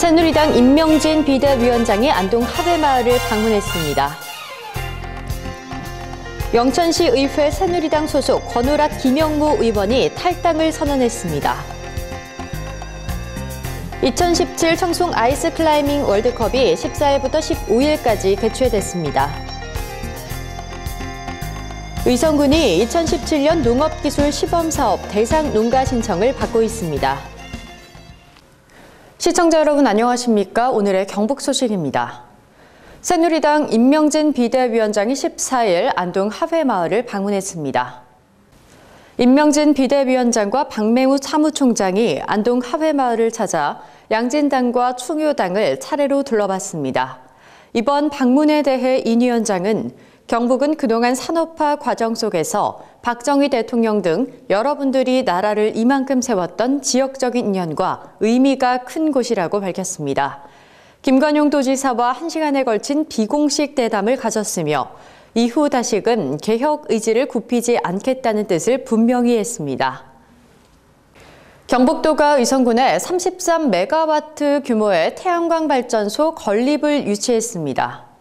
새누리당 임명진 비대위원장이 안동 하회마을을 방문했습니다. 영천시 의회 새누리당 소속 권오락 김영무 의원이 탈당을 선언했습니다. 2017 청송 아이스 클라이밍 월드컵이 14일부터 15일까지 개최됐습니다. 의성군이 2017년 농업기술 시범사업 대상 농가 신청을 받고 있습니다. 시청자 여러분 안녕하십니까? 오늘의 경북 소식입니다. 새누리당 임명진 비대위원장이 14일 안동 하회마을을 방문했습니다. 임명진 비대위원장과 박맹우 사무총장이 안동 하회마을을 찾아 양진당과 충효당을 차례로 둘러봤습니다. 이번 방문에 대해 인 위원장은 경북은 그동안 산업화 과정 속에서 박정희 대통령 등 여러분들이 나라를 이만큼 세웠던 지역적인 인연과 의미가 큰 곳이라고 밝혔습니다. 김관용 도지사와 1시간에 걸친 비공식 대담을 가졌으며 이후 다시금 개혁 의지를 굽히지 않겠다는 뜻을 분명히 했습니다. 경북도가 의성군에 33메가와트 규모의 태양광 발전소 건립을 유치했습니다.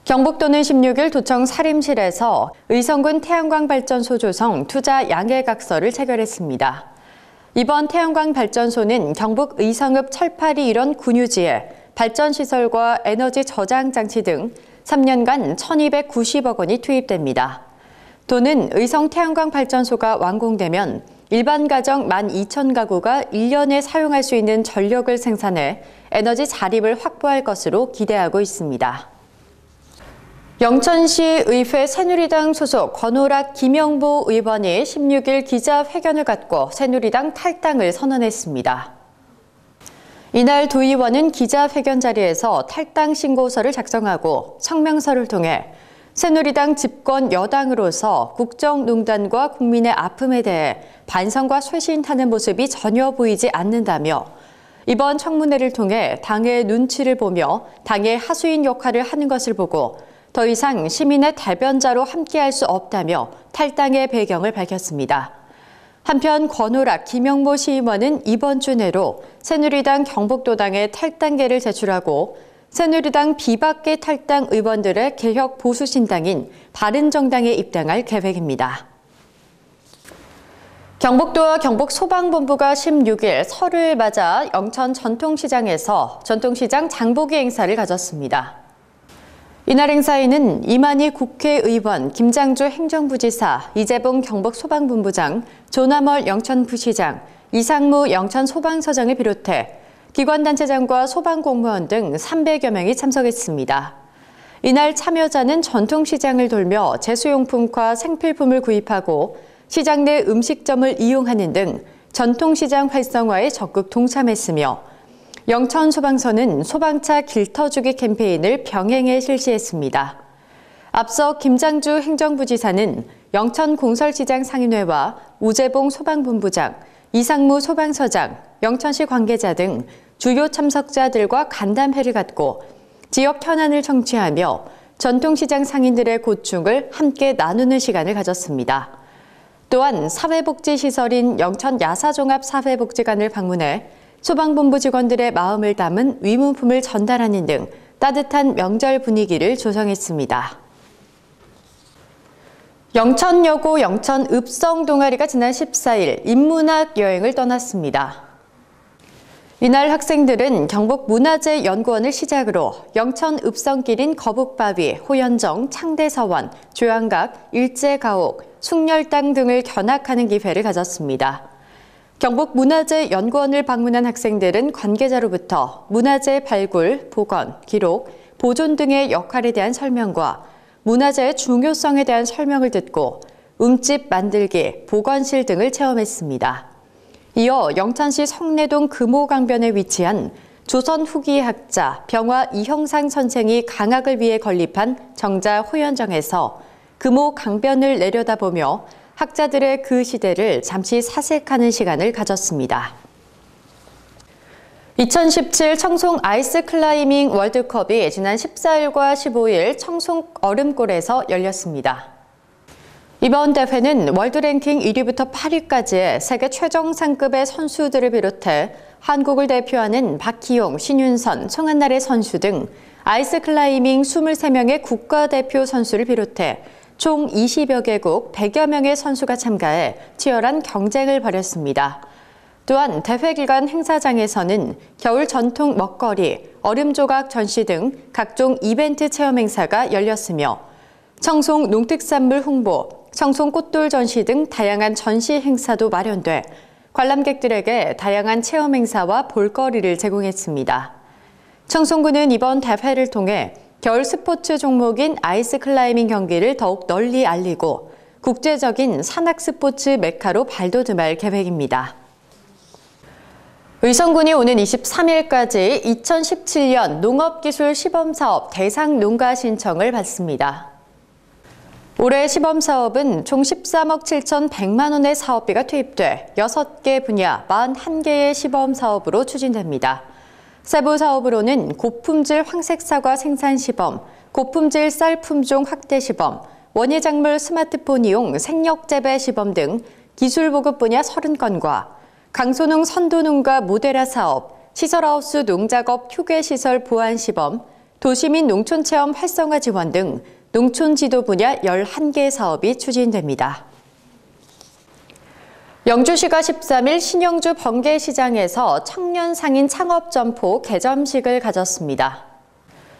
경북도는 16일 도청 사림실에서 의성군 태양광 발전소 조성 투자 양해각서를 체결했습니다. 이번 태양광 발전소는 경북 의성읍 철파리 일원 군유지에 발전시설과 에너지 저장 장치 등 3년간 1,290억 원이 투입됩니다. 도는 의성 태양광 발전소가 완공되면 일반 가정 12,000가구가 1년에 사용할 수 있는 전력을 생산해 에너지 자립을 확보할 것으로 기대하고 있습니다. 영천시 의회 새누리당 소속 권오락 김영무 의원이 16일 기자회견을 갖고 새누리당 탈당을 선언했습니다. 이날 도 의원은 기자회견 자리에서 탈당 신고서를 작성하고 성명서를 통해 새누리당 집권 여당으로서 국정농단과 국민의 아픔에 대해 반성과 쇄신하는 모습이 전혀 보이지 않는다며 이번 청문회를 통해 당의 눈치를 보며 당의 하수인 역할을 하는 것을 보고 더 이상 시민의 대변자로 함께할 수 없다며 탈당의 배경을 밝혔습니다. 한편 권오락 김영무 시의원은 이번 주 내로 새누리당 경북도당에 탈당계를 제출하고 새누리당 비박계 탈당 의원들의 개혁 보수신당인 바른정당에 입당할 계획입니다. 경북도와 경북소방본부가 16일 설을 맞아 영천 전통시장에서 전통시장 장보기 행사를 가졌습니다. 이날 행사에는 이만희 국회의원, 김장주 행정부지사, 이재봉 경북소방본부장, 조남월 영천부시장, 이상무 영천소방서장을 비롯해 기관단체장과 소방공무원 등 300여 명이 참석했습니다. 이날 참여자는 전통시장을 돌며 제수용품과 생필품을 구입하고 시장 내 음식점을 이용하는 등 전통시장 활성화에 적극 동참했으며 영천소방서는 소방차 길터주기 캠페인을 병행해 실시했습니다. 앞서 김장주 행정부지사는 영천공설시장 상인회와 우재봉 소방본부장, 이상무 소방서장, 영천시 관계자 등 주요 참석자들과 간담회를 갖고 지역 현안을 청취하며 전통시장 상인들의 고충을 함께 나누는 시간을 가졌습니다. 또한 사회복지시설인 영천 야사종합사회복지관을 방문해 소방본부 직원들의 마음을 담은 위문품을 전달하는 등 따뜻한 명절 분위기를 조성했습니다. 영천여고 영천읍성 동아리가 지난 14일 인문학 여행을 떠났습니다. 이날 학생들은 경북문화재연구원을 시작으로 영천읍성길인 거북바위, 호연정, 창대서원, 조양각, 일제가옥, 숭렬당 등을 견학하는 기회를 가졌습니다. 경북문화재연구원을 방문한 학생들은 관계자로부터 문화재 발굴, 복원, 기록, 보존 등의 역할에 대한 설명과 문화재의 중요성에 대한 설명을 듣고 음집 만들기, 보건실 등을 체험했습니다. 이어 영천시 성내동 금호강변에 위치한 조선 후기 학자 병화 이형상 선생이 강학을 위해 건립한 정자 호연정에서 금호강변을 내려다보며 학자들의 그 시대를 잠시 사색하는 시간을 가졌습니다. 2017 청송 아이스 클라이밍 월드컵이 지난 14일과 15일 청송 얼음골에서 열렸습니다. 이번 대회는 월드 랭킹 1위부터 8위까지의 세계 최정상급의 선수들을 비롯해 한국을 대표하는 박희용, 신윤선, 송한나래 선수 등 아이스 클라이밍 23명의 국가대표 선수를 비롯해 총 20여 개국 100여 명의 선수가 참가해 치열한 경쟁을 벌였습니다. 또한 대회 기간 행사장에서는 겨울 전통 먹거리, 얼음 조각 전시 등 각종 이벤트 체험 행사가 열렸으며 청송 농특산물 홍보, 청송 꽃돌 전시 등 다양한 전시 행사도 마련돼 관람객들에게 다양한 체험 행사와 볼거리를 제공했습니다. 청송군은 이번 대회를 통해 겨울 스포츠 종목인 아이스 클라이밍 경기를 더욱 널리 알리고 국제적인 산악 스포츠 메카로 발돋움할 계획입니다. 의성군이 오는 23일까지 2017년 농업기술 시범사업 대상 농가 신청을 받습니다. 올해 시범사업은 총 13억 7,100만 원의 사업비가 투입돼 6개 분야 41개의 시범사업으로 추진됩니다. 세부 사업으로는 고품질 황색사과 생산 시범, 고품질 쌀 품종 확대 시범, 원예작물 스마트폰 이용 생력 재배 시범 등 기술 보급 분야 30건과 강소농 선도농가 모데라 사업, 시설하우스 농작업 휴게시설 보안 시범, 도시민 농촌체험 활성화 지원 등 농촌 지도 분야 11개 사업이 추진됩니다. 영주시가 13일 신영주 번개시장에서 청년 상인 창업 점포 개점식을 가졌습니다.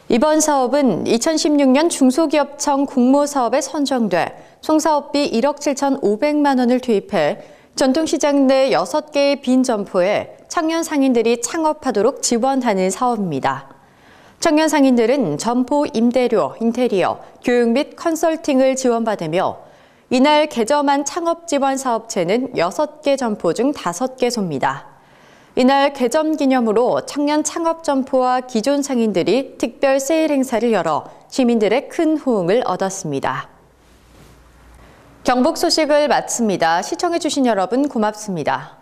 이번 사업은 2016년 중소기업청 공모사업에 선정돼 총 사업비 1억 7,500만 원을 투입해 전통시장 내 6개의 빈 점포에 청년 상인들이 창업하도록 지원하는 사업입니다. 청년 상인들은 점포 임대료, 인테리어, 교육 및 컨설팅을 지원받으며 이날 개점한 창업 지원 사업체는 6개 점포 중 5개소입니다. 이날 개점 기념으로 청년 창업 점포와 기존 상인들이 특별 세일 행사를 열어 시민들의 큰 호응을 얻었습니다. 경북 소식을 마칩니다. 시청해주신 여러분 고맙습니다.